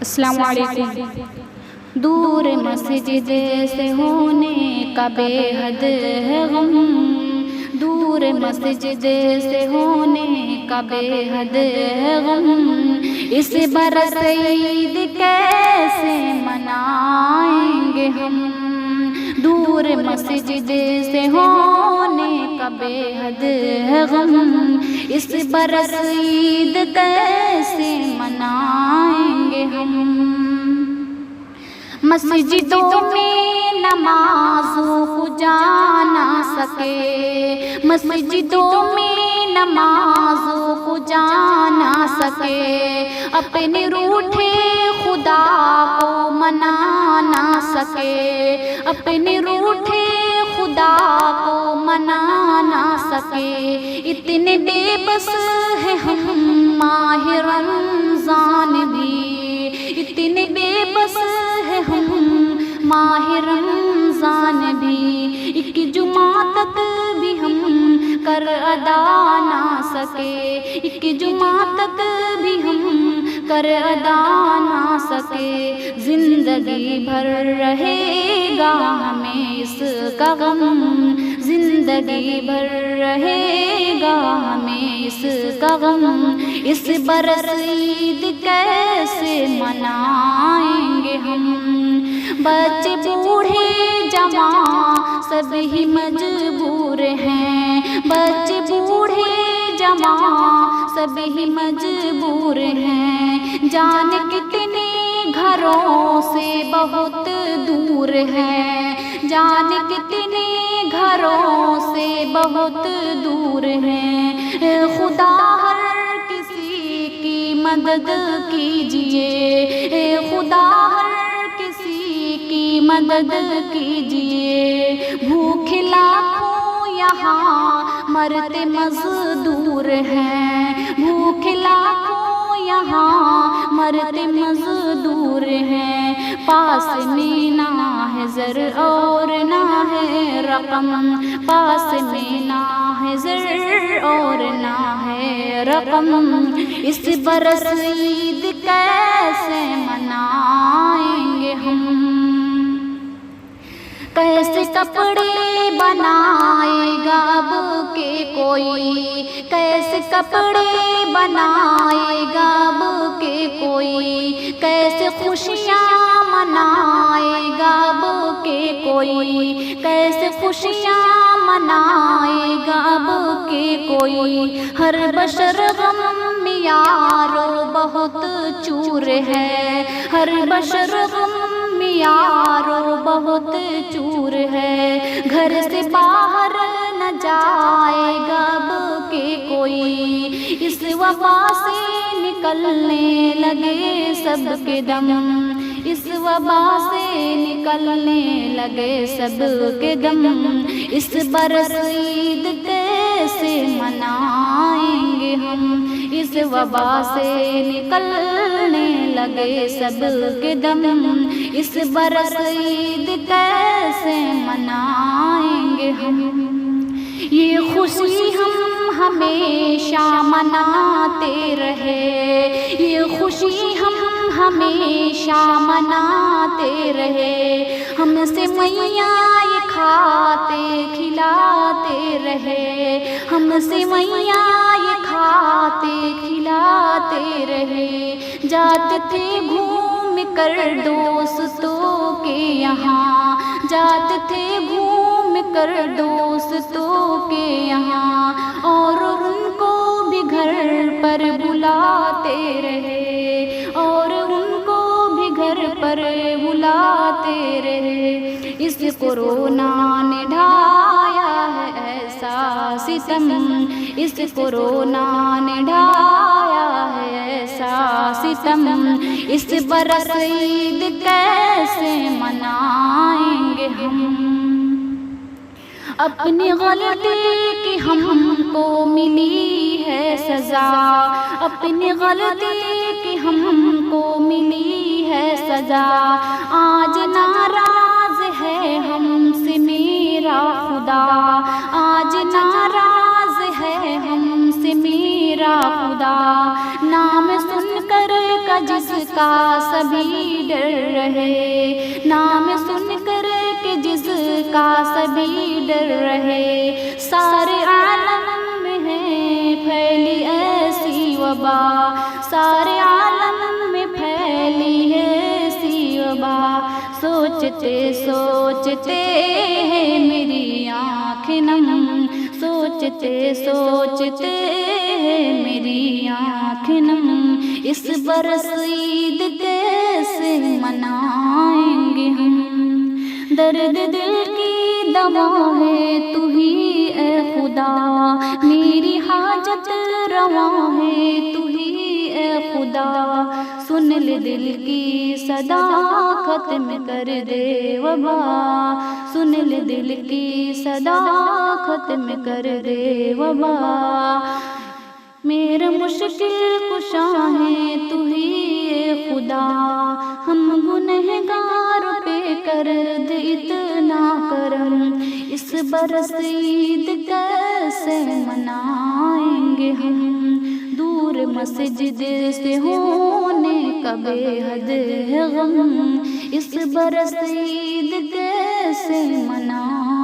السلام علیکم۔ دور مسجد سے ہونے کا بے حد ہے غم، دور مسجد سے ہونے کا بے حد ہے غم، اس برس عید کیسے منائیں گے ہم، دور مسجد سے ہونے کا بے حد ہے غم، اس برس عید کیسے منائیں گے ہم۔ مسجدوں میں نمازوں کو جا نہ سکے، مسجدوں میں نمازوں کو جا نہ سکے، اپنے روٹھے خدا کو منا نہ سکے، اپنے روٹھے خدا کو منا نہ سکے، اتنے بے بس ہے ہم ماہ رمضان بھی، اتنے بے بس ہے ہم ماہ رمضان بھی، ایک جمعہ تک بھی ہم کر ادا نہ سکے، ایک جمعہ تک بھی ہم کر ادا نہ سکے، زندگی بھر رہے گا ہمیں اس کا غم، زندگی بھر رہے گا ہمیں اس کا غم، اس برس عید کیسے منائیں گے ہم، بچے بوڑھے جوان سب ہی مجبور ہیں، بچے بوڑھے جوان سب ہی مجبور ہیں، جان کتنے گھروں سے بہت دور ہے، جان کتنے گھروں سے بہت دور ہے، خدا ہر کسی کی مدد کیجیے، خدا ہر کسی کی مدد کیجیے، بھوکے لاکھوں یہاں مرتے مزدور ہیں، بھوکے لاکھوں یہاں مرتے مزدور ہیں، پاس میں نہ ہے زر اور نہ ہے رقم، پاس میں نہ ہے زر اور نہ ہے رقم، اس برس عید کیسے منائیں گے ہم، کیسے کپڑے بنائے گا اب کے کوئی، کیسے کپڑے بنائے گا اب کے کوئی، کیسے خوشیاں منائے گا اب کے کوئی، کیسے خوشیاں منائے گا اب کے کوئی، ہر بشر غم میں یارو بہت چور ہے، ہر بشر غم میں یارو بہت چور ہے، گھر سے باہر نہ جائے گا اب کے کوئی، اس وبا سے نکلنے لگے سب کے دم، اس وبا سے نکلنے لگے سب کے دم، اس برس عید کیسے منائیں گے ہم، اس وبا سے نکلنے لگے سب کے دم، اس برس عید کیسے منائیں گے ہم، یہ خوشی ہم ہمیشہ مناتے رہے، یہ خوشی ہم ہمیشہ مناتے رہے، ہم سے میاں یہ کھاتے کھلاتے رہے، ہم سے میاں یہ کھاتے کھلاتے رہے، جاتے تھے گھوم کر دوستوں کے یہاں، جاتے تھے گھوم کر دوستوں کے یہاں، اور ان کو بھی گھر پر بلاتے رہے، اور ان کو بھی گھر پر بلاتے رہے، اس کورونا نے ڈھایا ہے ایسا ستم، اس کورونا نے ڈھایا ہے ایسا ستم، اس برس عید کیسے منائیں گے ہم، اپنی غلطی کی ہم کو ملی ہے سزا، اپنی غلطی کی ہم کو ملی ہے سزا، آج ناراض ہے ہم سے میرا خدا، آج ناراض ہے ہم سے میرا خدا، نام سن کر کا جس کا سبھی ڈر رہے، نام سن کر کہ جس کا سبھی ڈر رہے، سارے عالم میں ہے پھیلی ایسی وبا، سارے عالم میں پھیلی ہے ایسی وبا، سوچتے سوچتے ہے میری آنکھ نم، سوچتے سوچتے ہے میری آنکھ نم، اس برس عید کیسے منائیں گے ہم، درد دل کی دوا ہے تو ہی اے خدا، میری حاجت روا ہے تو ہی اے خدا، سن لے دل کی صدا ختم کر دے وبا، سن لے دل کی صدا ختم کر دے وبا، میرا مشکل کشا ہے تو ہی اے خدا، ہم گنہگار پہ کر دے اتنا کرم، اس برس عید کیسے منائیں گے ہم، دور مسجد سے ہونے کا بے حد ہے غم، اس برس عید کیسے منائیں